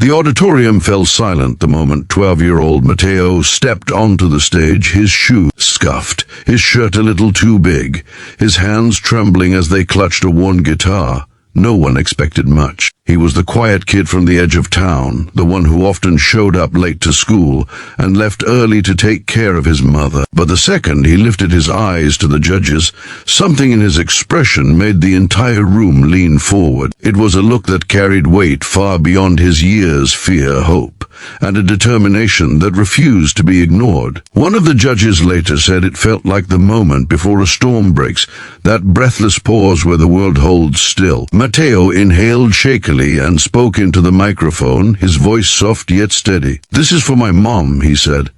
The auditorium fell silent the moment 12-year-old Mateo stepped onto the stage, his shoes scuffed, his shirt a little too big, his hands trembling as they clutched a worn guitar. No one expected much. He was the quiet kid from the edge of town, the one who often showed up late to school and left early to take care of his mother. But the second he lifted his eyes to the judges, something in his expression made the entire room lean forward. It was a look that carried weight far beyond his years' fear, hope, and a determination that refused to be ignored. One of the judges later said it felt like the moment before a storm breaks, that breathless pause where the world holds still. Mateo inhaled shakily and spoke into the microphone, his voice soft yet steady. "This is for my mom," he said,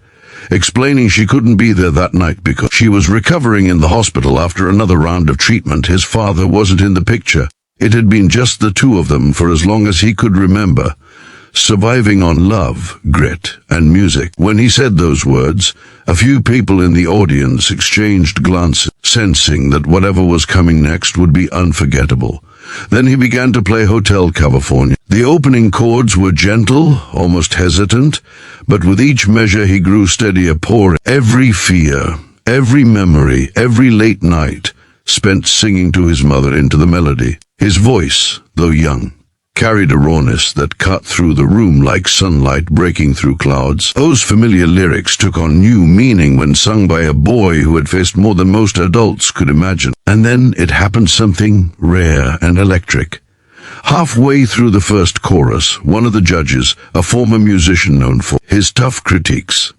explaining she couldn't be there that night because she was recovering in the hospital after another round of treatment. His father wasn't in the picture. It had been just the two of them for as long as he could remember, surviving on love, grit, and music. When he said those words, a few people in the audience exchanged glances, sensing that whatever was coming next would be unforgettable. Then he began to play Hotel California. The opening chords were gentle, almost hesitant, but with each measure he grew steadier, pouring every fear, every memory, every late night spent singing to his mother into the melody. His voice, though young, carried a rawness that cut through the room like sunlight breaking through clouds. Those familiar lyrics took on new meaning when sung by a boy who had faced more than most adults could imagine. And then it happened, something rare and electric. Halfway through the first chorus, one of the judges, a former musician known for his tough critiques,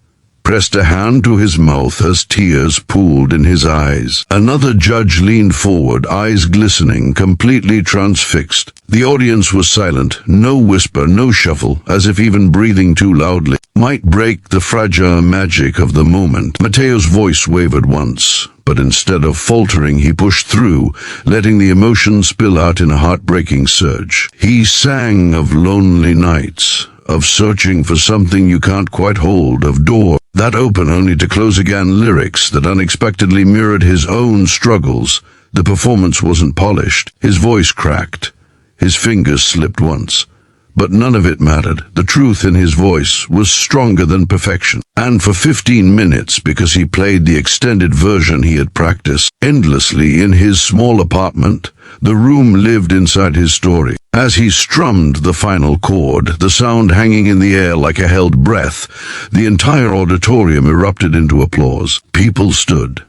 pressed a hand to his mouth as tears pooled in his eyes. Another judge leaned forward, eyes glistening, completely transfixed. The audience was silent, no whisper, no shuffle, as if even breathing too loudly might break the fragile magic of the moment. Mateo's voice wavered once, but instead of faltering, he pushed through, letting the emotion spill out in a heartbreaking surge. He sang of lonely nights, of searching for something you can't quite hold, of doors that open only to close again, lyrics that unexpectedly mirrored his own struggles. The performance wasn't polished. His voice cracked. His fingers slipped once. But none of it mattered. The truth in his voice was stronger than perfection. And for 15 minutes, because he played the extended version he had practiced endlessly in his small apartment, the room lived inside his story. As he strummed the final chord, the sound hanging in the air like a held breath, the entire auditorium erupted into applause. People stood.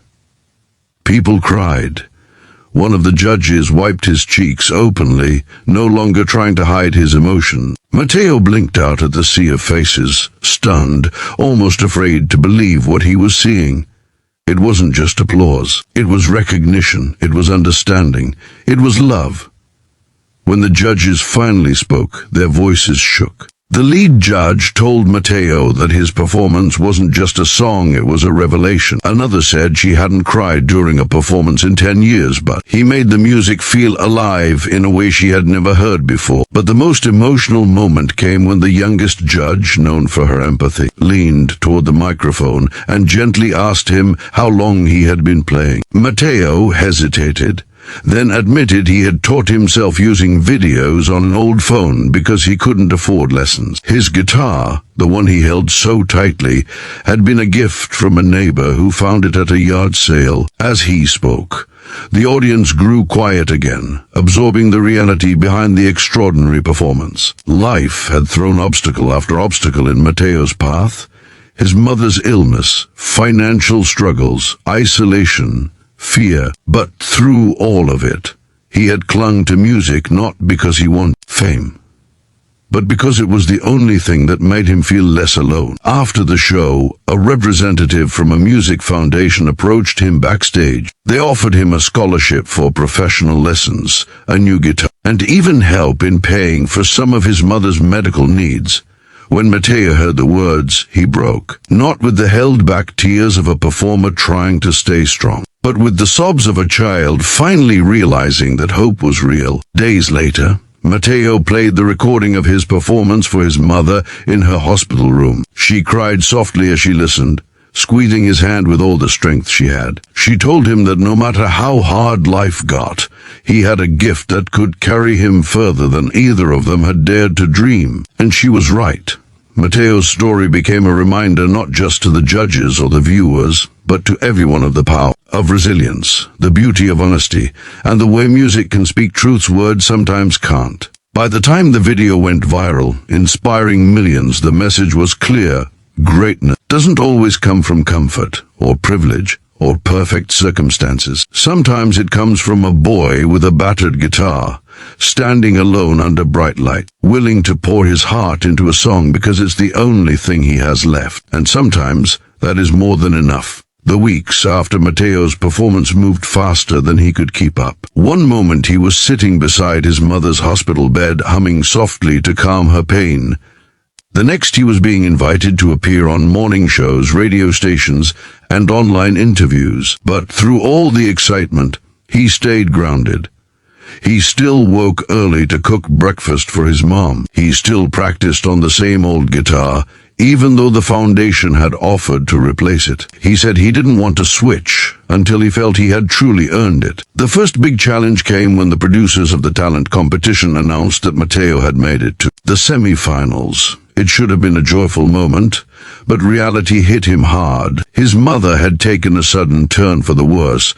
People cried. One of the judges wiped his cheeks openly, no longer trying to hide his emotion. Mateo blinked out at the sea of faces, stunned, almost afraid to believe what he was seeing. It wasn't just applause. It was recognition. It was understanding. It was love. When the judges finally spoke, their voices shook. The lead judge told Mateo that his performance wasn't just a song, it was a revelation. Another said she hadn't cried during a performance in 10 years, but he made the music feel alive in a way she had never heard before. But the most emotional moment came when the youngest judge, known for her empathy, leaned toward the microphone and gently asked him how long he had been playing. Mateo hesitated, then admitted he had taught himself using videos on an old phone because he couldn't afford lessons. His guitar, the one he held so tightly, had been a gift from a neighbor who found it at a yard sale. As he spoke, the audience grew quiet again, absorbing the reality behind the extraordinary performance. Life had thrown obstacle after obstacle in Mateo's path. His mother's illness, financial struggles, isolation, fear. But through all of it, he had clung to music not because he wanted fame, but because it was the only thing that made him feel less alone. After the show, a representative from a music foundation approached him backstage. They offered him a scholarship for professional lessons, a new guitar, and even help in paying for some of his mother's medical needs. When Mateo heard the words, he broke, not with the held-back tears of a performer trying to stay strong, but with the sobs of a child finally realizing that hope was real. Days later, Mateo played the recording of his performance for his mother in her hospital room. She cried softly as she listened, squeezing his hand with all the strength she had. She told him that no matter how hard life got, he had a gift that could carry him further than either of them had dared to dream. And she was right. Mateo's story became a reminder not just to the judges or the viewers, but to everyone of the power of resilience, the beauty of honesty, and the way music can speak truths words sometimes can't. By the time the video went viral, inspiring millions, the message was clear. Greatness doesn't always come from comfort, or privilege, or perfect circumstances. Sometimes it comes from a boy with a battered guitar, standing alone under bright light, willing to pour his heart into a song because it's the only thing he has left. And sometimes that is more than enough. The weeks after Mateo's performance moved faster than he could keep up. One moment he was sitting beside his mother's hospital bed, humming softly to calm her pain. The next he was being invited to appear on morning shows, radio stations, and online interviews. But through all the excitement, he stayed grounded. He still woke early to cook breakfast for his mom. He still practiced on the same old guitar, even though the foundation had offered to replace it. He said he didn't want to switch until he felt he had truly earned it. The first big challenge came when the producers of the talent competition announced that Mateo had made it to the semi-finals. It should have been a joyful moment, but reality hit him hard. His mother had taken a sudden turn for the worse,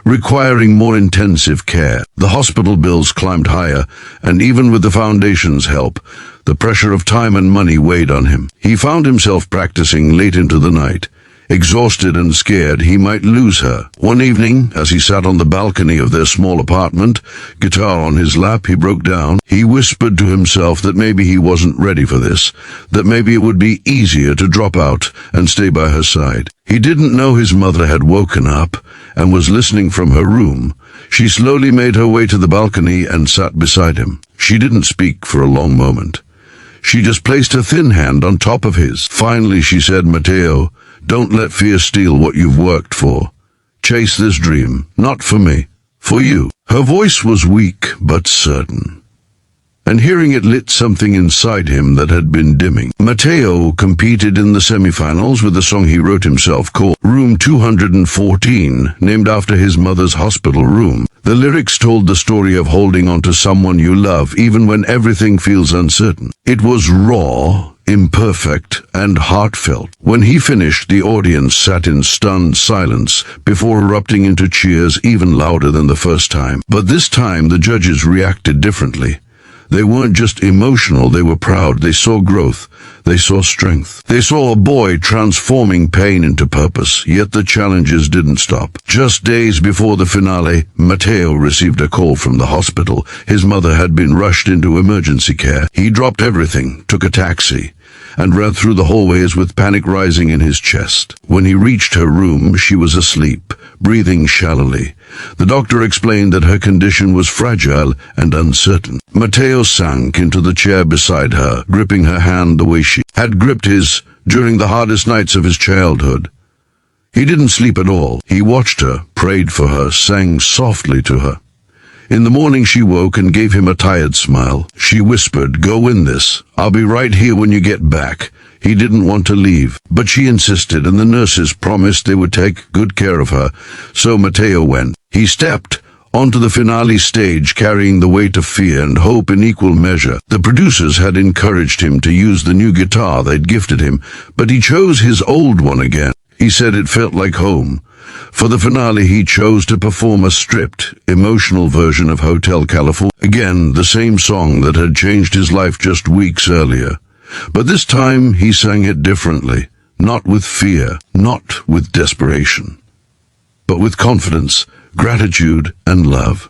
requiring more intensive care. The hospital bills climbed higher, and even with the foundation's help, the pressure of time and money weighed on him. He found himself practicing late into the night, exhausted and scared he might lose her. One evening, as he sat on the balcony of their small apartment, guitar on his lap, he broke down. He whispered to himself that maybe he wasn't ready for this, that maybe it would be easier to drop out and stay by her side. He didn't know his mother had woken up and was listening from her room. She slowly made her way to the balcony and sat beside him. She didn't speak for a long moment. She just placed her thin hand on top of his. Finally, she said, "Mateo, don't let fear steal what you've worked for. Chase this dream, not for me, for you." Her voice was weak but certain, and hearing it lit something inside him that had been dimming. Mateo competed in the semifinals with a song he wrote himself called Room 214, named after his mother's hospital room. The lyrics told the story of holding on to someone you love even when everything feels uncertain. It was raw, imperfect, and heartfelt. When he finished, the audience sat in stunned silence before erupting into cheers even louder than the first time. But this time the judges reacted differently. They weren't just emotional, they were proud. They saw growth. They saw strength. They saw a boy transforming pain into purpose, yet the challenges didn't stop. Just days before the finale, Mateo received a call from the hospital. His mother had been rushed into emergency care. He dropped everything, took a taxi, and ran through the hallways with panic rising in his chest. When he reached her room, she was asleep, breathing shallowly. The doctor explained that her condition was fragile and uncertain. Mateo sank into the chair beside her, gripping her hand the way she had gripped his during the hardest nights of his childhood. He didn't sleep at all. He watched her, prayed for her, sang softly to her. In the morning she woke and gave him a tired smile. She whispered, "Go win this. I'll be right here when you get back." He didn't want to leave, but she insisted, and the nurses promised they would take good care of her. So Mateo went. He stepped onto the finale stage, carrying the weight of fear and hope in equal measure. The producers had encouraged him to use the new guitar they'd gifted him, but he chose his old one again. He said it felt like home. For the finale, he chose to perform a stripped, emotional version of Hotel California. Again, the same song that had changed his life just weeks earlier. But this time, he sang it differently. Not with fear, not with desperation, but with confidence, gratitude, and love.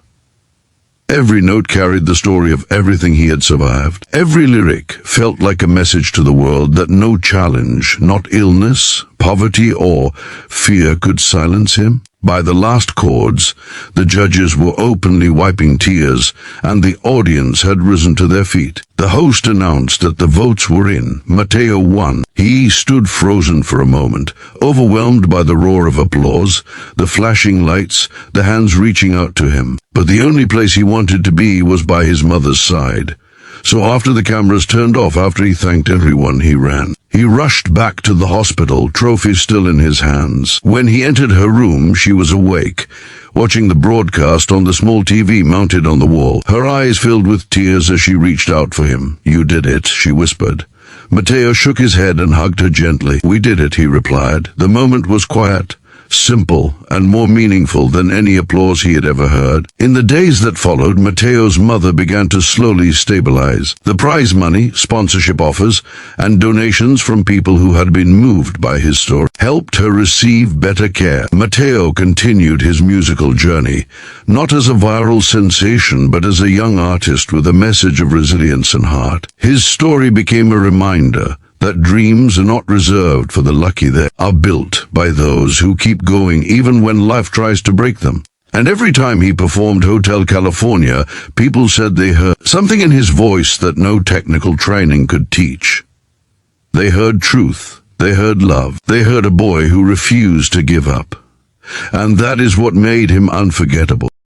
Every note carried the story of everything he had survived. Every lyric felt like a message to the world that no challenge, not illness, poverty, or fear could silence him. By the last chords, the judges were openly wiping tears, and the audience had risen to their feet. The host announced that the votes were in. Mateo won. He stood frozen for a moment, overwhelmed by the roar of applause, the flashing lights, the hands reaching out to him. But the only place he wanted to be was by his mother's side. So after the cameras turned off, after he thanked everyone, he ran. He rushed back to the hospital, trophy still in his hands. When he entered her room, she was awake, watching the broadcast on the small TV mounted on the wall. Her eyes filled with tears as she reached out for him. "You did it," she whispered. Mateo shook his head and hugged her gently. "We did it," he replied. The moment was quiet, simple, and more meaningful than any applause he had ever heard. In the days that followed, Mateo's mother began to slowly stabilize. The prize money, sponsorship offers, and donations from people who had been moved by his story helped her receive better care. Mateo continued his musical journey, not as a viral sensation, but as a young artist with a message of resilience and heart. His story became a reminder that dreams are not reserved for the lucky, they are built by those who keep going even when life tries to break them. And every time he performed Hotel California, people said they heard something in his voice that no technical training could teach. They heard truth, they heard love, they heard a boy who refused to give up. And that is what made him unforgettable.